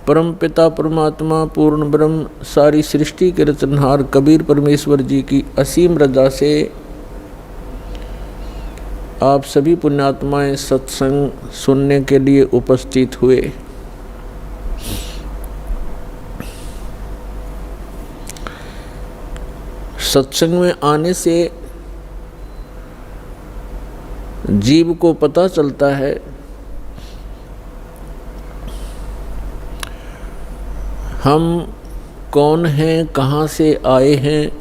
परम पिता परमात्मा पूर्ण ब्रह्म सारी सृष्टि के रचनहार कबीर परमेश्वर जी की असीम रजा से आप सभी पुण्यात्माएं सत्संग सुनने के लिए उपस्थित हुए। सत्संग में आने से जीव को पता चलता है हम कौन हैं, कहाँ से आए हैं।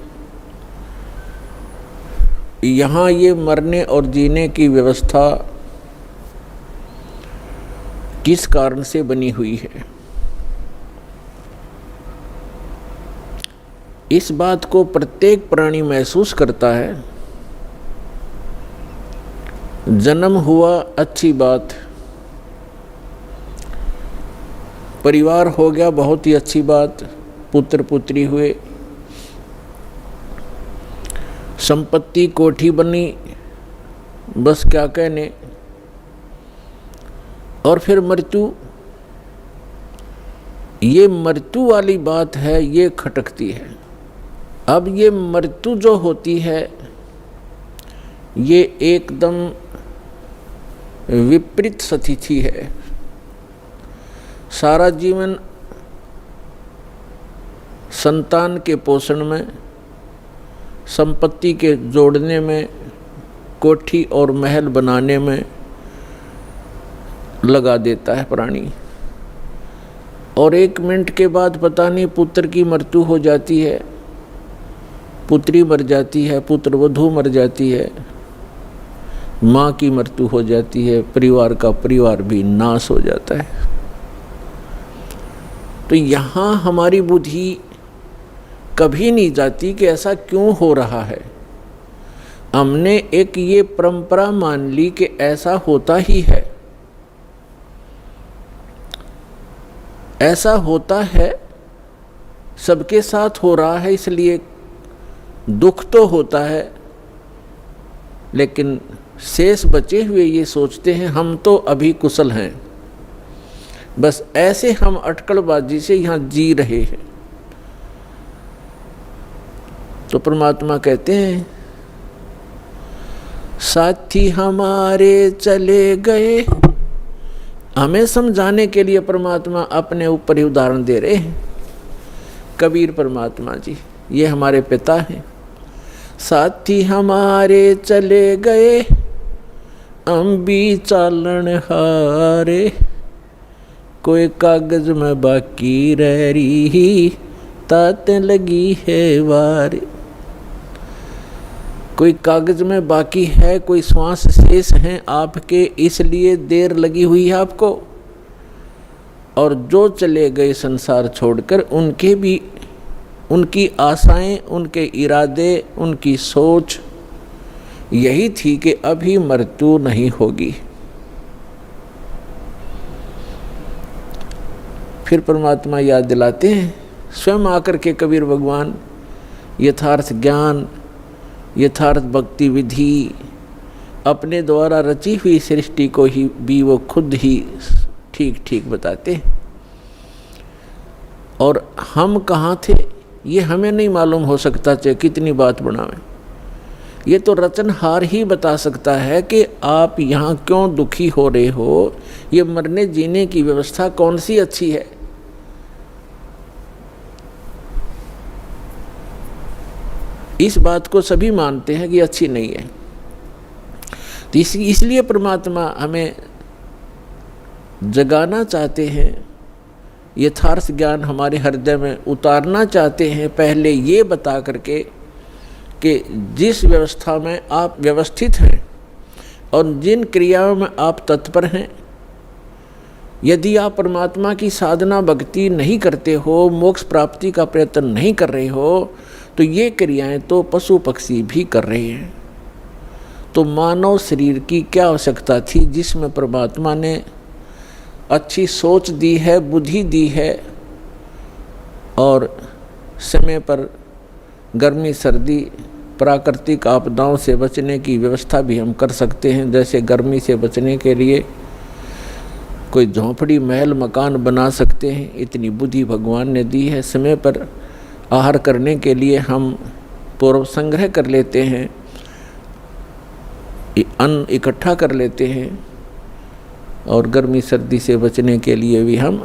यहाँ ये मरने और जीने की व्यवस्था किस कारण से बनी हुई है, इस बात को प्रत्येक प्राणी महसूस करता है। जन्म हुआ अच्छी बात, परिवार हो गया बहुत ही अच्छी बात, पुत्र पुत्री हुए, संपत्ति कोठी बनी, बस क्या कहने। और फिर मृत्यु, ये मृत्यु वाली बात है, ये खटकती है। अब ये मृत्यु जो होती है ये एकदम विपरीत स्थिति है। सारा जीवन संतान के पोषण में, संपत्ति के जोड़ने में, कोठी और महल बनाने में लगा देता है प्राणी, और 1 मिनट के बाद पता नहीं पुत्र की मृत्यु हो जाती है, पुत्री मर जाती है, पुत्र वधू मर जाती है, माँ की मृत्यु हो जाती है, परिवार भी नाश हो जाता है। तो यहाँ हमारी बुद्धि कभी नहीं जाती कि ऐसा क्यों हो रहा है। हमने एक ये परंपरा मान ली कि ऐसा होता ही है, ऐसा होता है, सबके साथ हो रहा है, इसलिए दुख तो होता है। लेकिन शेष बचे हुए ये सोचते हैं हम तो अभी कुशल हैं, बस ऐसे हम अटकलबाजी से यहाँ जी रहे हैं। तो परमात्मा कहते हैं साथी हमारे चले गए। हमें समझाने के लिए परमात्मा अपने ऊपर ही उदाहरण दे रहे हैं। कबीर परमात्मा जी ये हमारे पिता हैं। साथी हमारे चले गए, हम भी चालन हारे, कोई कागज में बाकी रह रही, ताते लगी है वारे। कोई कागज में बाकी है, कोई श्वास शेष हैं आपके, इसलिए देर लगी हुई है आपको। और जो चले गए संसार छोड़कर, उनके भी, उनकी आशाएं, उनके इरादे, उनकी सोच यही थी कि अभी मृत्यु नहीं होगी। फिर परमात्मा याद दिलाते हैं, स्वयं आकर के कबीर भगवान यथार्थ ज्ञान, यथार्थ भक्ति विधि, अपने द्वारा रची हुई सृष्टि को ही भी वो खुद ही ठीक ठीक बताते हैं। और हम कहाँ थे ये हमें नहीं मालूम हो सकता, चाहे कितनी बात बनावें। ये तो रचनहार ही बता सकता है कि आप यहाँ क्यों दुखी हो रहे हो, ये मरने जीने की व्यवस्था कौन सी अच्छी है। इस बात को सभी मानते हैं कि अच्छी नहीं है। तो इसलिए परमात्मा हमें जगाना चाहते हैं, यथार्थ ज्ञान हमारे हृदय में उतारना चाहते हैं, पहले ये बता करके कि जिस व्यवस्था में आप व्यवस्थित हैं और जिन क्रियाओं में आप तत्पर हैं, यदि आप परमात्मा की साधना भक्ति नहीं करते हो, मोक्ष प्राप्ति का प्रयत्न नहीं कर रहे हो, तो ये क्रियाएं तो पशु पक्षी भी कर रहे हैं। तो मानव शरीर की क्या आवश्यकता थी, जिसमें परमात्मा ने अच्छी सोच दी है, बुद्धि दी है, और समय पर गर्मी सर्दी प्राकृतिक आपदाओं से बचने की व्यवस्था भी हम कर सकते हैं। जैसे गर्मी से बचने के लिए कोई झोंपड़ी महल मकान बना सकते हैं, इतनी बुद्धि भगवान ने दी है। समय पर आहार करने के लिए हम पूर्व संग्रह कर लेते हैं, अन्न इकट्ठा कर लेते हैं, और गर्मी सर्दी से बचने के लिए भी हम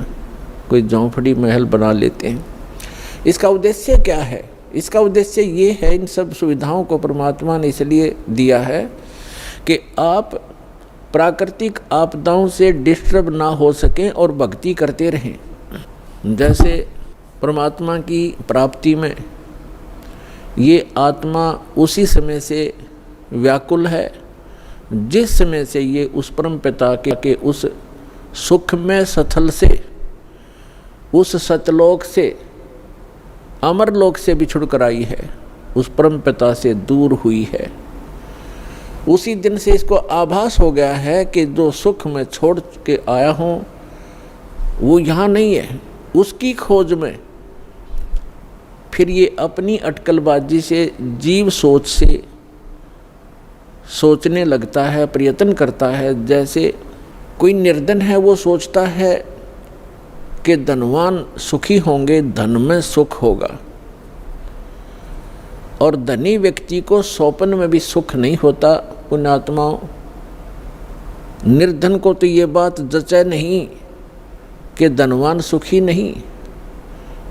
कोई झोंपड़ी महल बना लेते हैं। इसका उद्देश्य क्या है? इसका उद्देश्य ये है, इन सब सुविधाओं को परमात्मा ने इसलिए दिया है कि आप प्राकृतिक आपदाओं से डिस्टर्ब ना हो सकें और भक्ति करते रहें। जैसे परमात्मा की प्राप्ति में ये आत्मा उसी समय से व्याकुल है जिस समय से ये उस परम पिता के उस सुखमय स्थल से, उस सतलोक से, अमरलोक से बिछुड़ कर आई है, उस परम पिता से दूर हुई है। उसी दिन से इसको आभास हो गया है कि जो सुख मैं छोड़ के आया हूँ वो यहाँ नहीं है। उसकी खोज में फिर ये अपनी अटकलबाजी से, जीव सोच से सोचने लगता है, प्रयत्न करता है। जैसे कोई निर्धन है, वो सोचता है कि धनवान सुखी होंगे, धन में सुख होगा, और धनी व्यक्ति को स्वप्न में भी सुख नहीं होता। पुण्यात्माओं, निर्धन को तो ये बात जचे नहीं कि धनवान सुखी नहीं,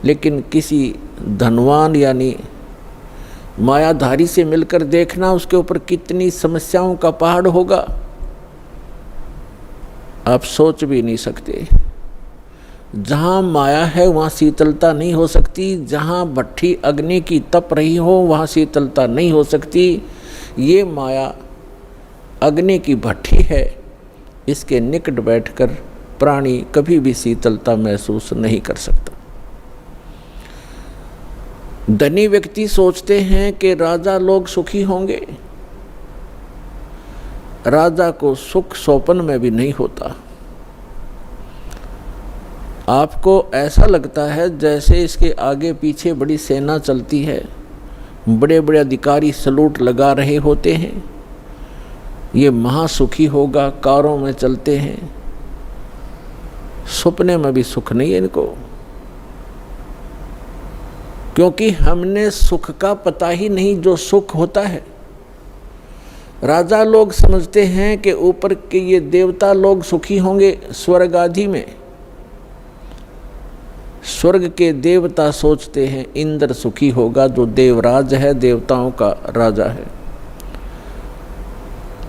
लेकिन किसी धनवान यानी मायाधारी से मिलकर देखना, उसके ऊपर कितनी समस्याओं का पहाड़ होगा, आप सोच भी नहीं सकते। जहाँ माया है वहाँ शीतलता नहीं हो सकती, जहाँ भट्ठी अग्नि की तप रही हो वहाँ शीतलता नहीं हो सकती। ये माया अग्नि की भट्ठी है, इसके निकट बैठकर प्राणी कभी भी शीतलता महसूस नहीं कर सकता। धनी व्यक्ति सोचते हैं कि राजा लोग सुखी होंगे, राजा को सुख स्वप्न में भी नहीं होता। आपको ऐसा लगता है जैसे इसके आगे पीछे बड़ी सेना चलती है, बड़े बड़े अधिकारी सलूट लगा रहे होते हैं, ये महासुखी होगा, कारों में चलते हैं। सपने में भी सुख नहीं है इनको, क्योंकि हमने सुख का पता ही नहीं जो सुख होता है। राजा लोग समझते हैं कि ऊपर के ये देवता लोग सुखी होंगे स्वर्ग आदि में। स्वर्ग के देवता सोचते हैं इंद्र सुखी होगा, जो देवराज है, देवताओं का राजा है।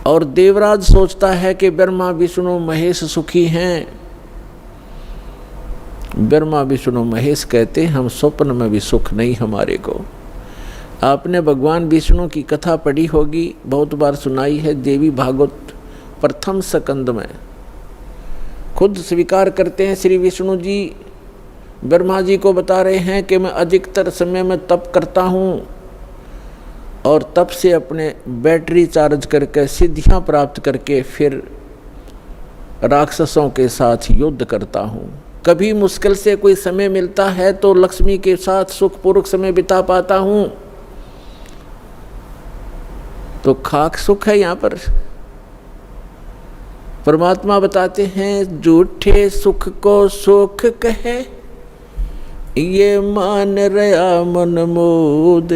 और देवराज सोचता है कि ब्रह्मा विष्णु महेश सुखी हैं। ब्रह्मा विष्णु महेश कहते हम स्वप्न में भी सुख नहीं हमारे को। आपने भगवान विष्णु की कथा पढ़ी होगी, बहुत बार सुनाई है। देवी भागवत प्रथम स्कंद में खुद स्वीकार करते हैं श्री विष्णु जी, ब्रह्मा जी को बता रहे हैं कि मैं अधिकतर समय में तप करता हूँ और तप से अपने बैटरी चार्ज करके सिद्धियाँ प्राप्त करके फिर राक्षसों के साथ युद्ध करता हूँ। कभी मुश्किल से कोई समय मिलता है तो लक्ष्मी के साथ सुखपूर्वक समय बिता पाता हूँ। तो खाक सुख है यहाँ पर। परमात्मा बताते हैं झूठे सुख को सुख कहे, ये मान रया मन मोद,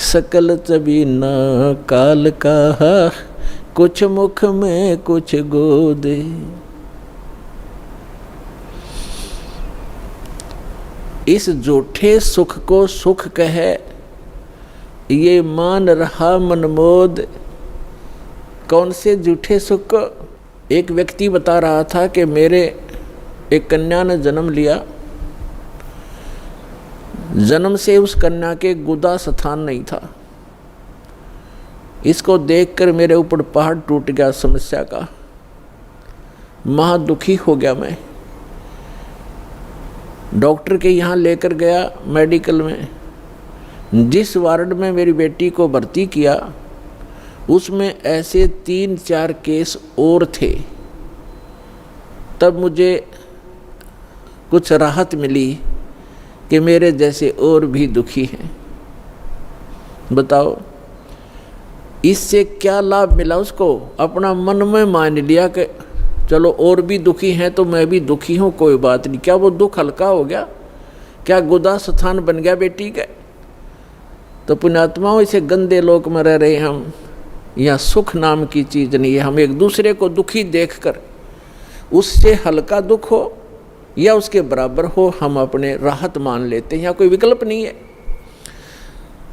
सकल चबीना काल का, कुछ मुख में कुछ गोद। इस झूठे सुख को सुख कहे, ये मान रहा मनमोद। कौन से झूठे सुख? एक व्यक्ति बता रहा था कि मेरे एक कन्या ने जन्म लिया, जन्म से उस कन्या के गुदा स्थान नहीं था। इसको देखकर मेरे ऊपर पहाड़ टूट गया समस्या का। महा दुखी हो गया मैं। डॉक्टर के यहाँ लेकर गया मेडिकल में। जिस वार्ड में मेरी बेटी को भर्ती किया उसमें ऐसे 3-4 केस और थे। तब मुझे कुछ राहत मिली कि मेरे जैसे और भी दुखी हैं। बताओ इससे क्या लाभ मिला उसको? अपना मन में मान लिया कि चलो और भी दुखी हैं तो मैं भी दुखी हूँ, कोई बात नहीं। क्या वो दुख हल्का हो गया? क्या गुदा स्थान बन गया बेटी का? तो पुण्यात्माओं, इसे गंदे लोक में रह रहे हम, यहाँ सुख नाम की चीज़ नहीं है। हम एक दूसरे को दुखी देखकर उससे हल्का दुख हो या उसके बराबर हो, हम अपने राहत मान लेते हैं। यहाँ कोई विकल्प नहीं है।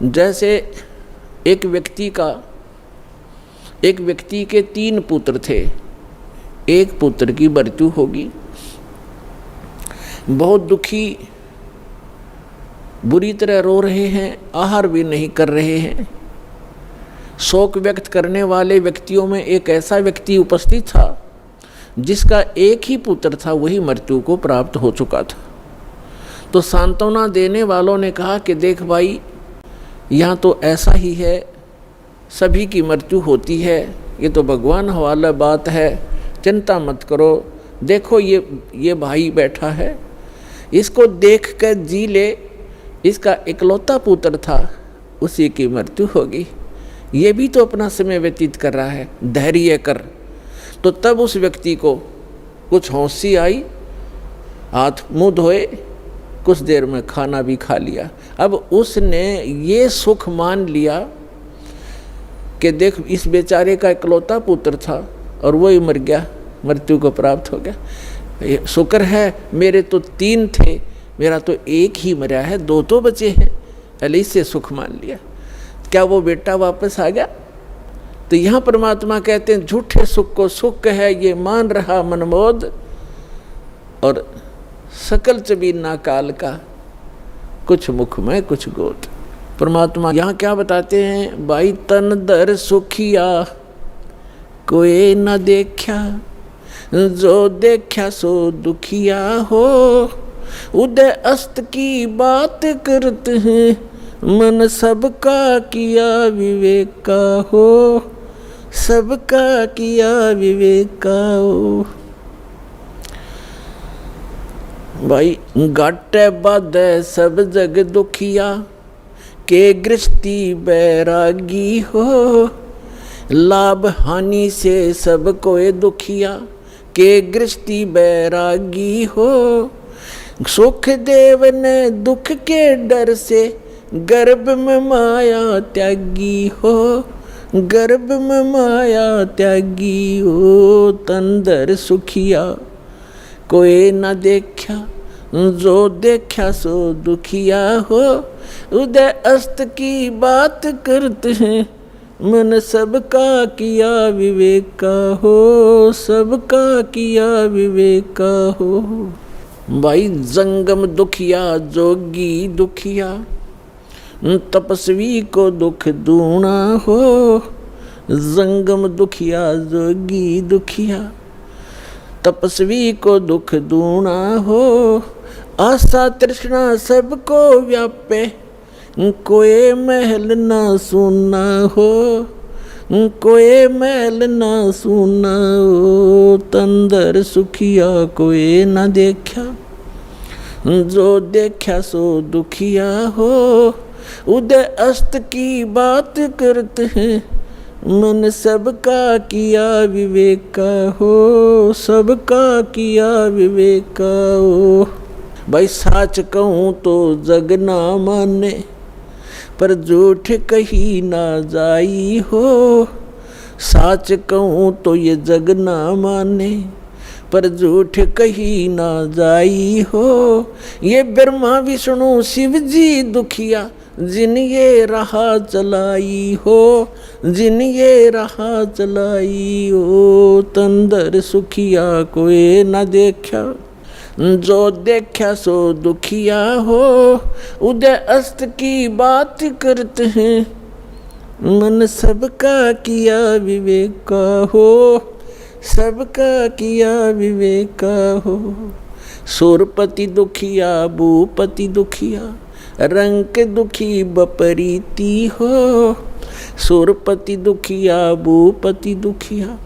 जैसे एक व्यक्ति के 3 पुत्र थे, एक पुत्र की मृत्यु होगी, बहुत दुखी, बुरी तरह रो रहे हैं, आहार भी नहीं कर रहे हैं। शोक व्यक्त करने वाले व्यक्तियों में एक ऐसा व्यक्ति उपस्थित था जिसका एक ही पुत्र था, वही मृत्यु को प्राप्त हो चुका था। तो सांत्वना देने वालों ने कहा कि देख भाई, यहाँ तो ऐसा ही है, सभी की मृत्यु होती है, ये तो भगवान हवाला बात है, चिंता मत करो। देखो ये भाई बैठा है, इसको देख कर जी ले, इसका इकलौता पुत्र था, उसी की मृत्यु होगी, ये भी तो अपना समय व्यतीत कर रहा है, धैर्य कर। तो तब उस व्यक्ति को कुछ हौंसी आई, हाथ मुंह धोए, कुछ देर में खाना भी खा लिया। अब उसने ये सुख मान लिया कि देख इस बेचारे का इकलौता पुत्र था और वही मर गया, मृत्यु को प्राप्त हो गया। शुक्र है मेरे तो 3 थे, मेरा तो एक ही मरा है, 2 तो बचे हैं, पहले इससे सुख मान लिया। क्या वो बेटा वापस आ गया? तो यहाँ परमात्मा कहते हैं झूठे सुख को सुख है ये मान रहा मनमोद, और सकल चबीना काल का, कुछ मुख में कुछ गोद। परमात्मा यहाँ क्या बताते हैं? भाई तन दर सुखिया कोई न देखा, जो देखा सो दुखिया हो, उदय अस्त की बात करते हैं, मन सबका किया विवेक का हो, सबका किया विवेक का हो। भाई घाटे बाधे सब जग दुखिया, के गृहस्थी बैरागी हो, लाभ हानि से सब कोई दुखिया, के गृहस्थी बैरागी हो। सुख देव ने दुख के डर से, गर्भ में माया त्यागी हो, गर्भ में माया त्यागी हो। तंदर सुखिया कोई न देखा, जो देखा सो दुखिया हो, उदय अस्त की बात करते हैं, मन सबका किया विवेक का हो, सबका किया विवेक का हो। भाई जंगम दुखिया जोगी दुखिया, तपस्वी को दुख दूना हो। जंगम दुखिया जोगी दुखिया, तपस्वी को दुख दूना हो। आशा तृष्णा सबको व्यापे, कोई महल ना सुना हो, कोई महल ना सुना हो। तंदर सुखिया कोई न देखा, जो देखा सो दुखिया हो। उदय अस्त की बात करते हैं, मन सबका किया विवेक का हो, सबका किया विवेक का हो। भाई साच कहूँ तो जग ना माने, पर झूठ कही ना जाई हो। साच कहूँ तो ये जग ना माने, पर झूठ कही ना जाई हो। ये ब्रह्मा विष्णु शिव जी दुखिया, जिन ये राह चलाई हो, जिन ये राह चलाई हो। तंदर सुखिया कोई न देखा, जो देखा सो दुखिया हो। उदय अस्त की बात करते हैं, मन सबका किया विवेक का हो, सबका किया विवेक का हो। सुरपति दुखिया भूपति दुखिया, रंग दुखी बपरीती हो। सुरपति दुखिया भूपति दुखिया,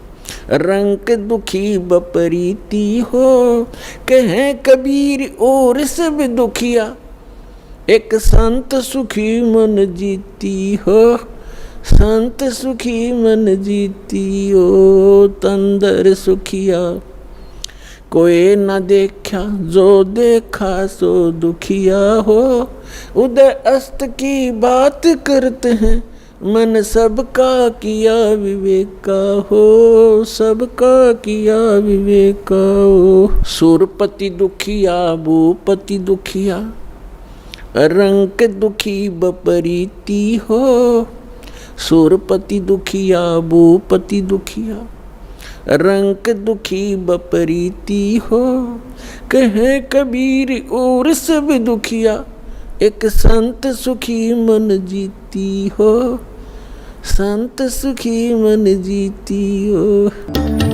रंग दुखी बपरीती हो। कहें कबीर और सब दुखिया, एक संत सुखी मन जीती हो, संत सुखी मन जीती हो, तंदर सुखिया कोई न देखा, जो देखा सो दुखिया हो। उदय अस्त की बात करते हैं, मन सबका किया विवेका हो, सबका किया विवेका हो। सुरपति दुखिया भूपति दुखिया, रंक दुखी बपरीती हो। सुरपति दुखिया भूपति दुखिया, रंक दुखी बपरीती हो। कहे कबीर और सब दुखिया, एक संत सुखी मन जीती हो, संत सुखी मन जीती हो।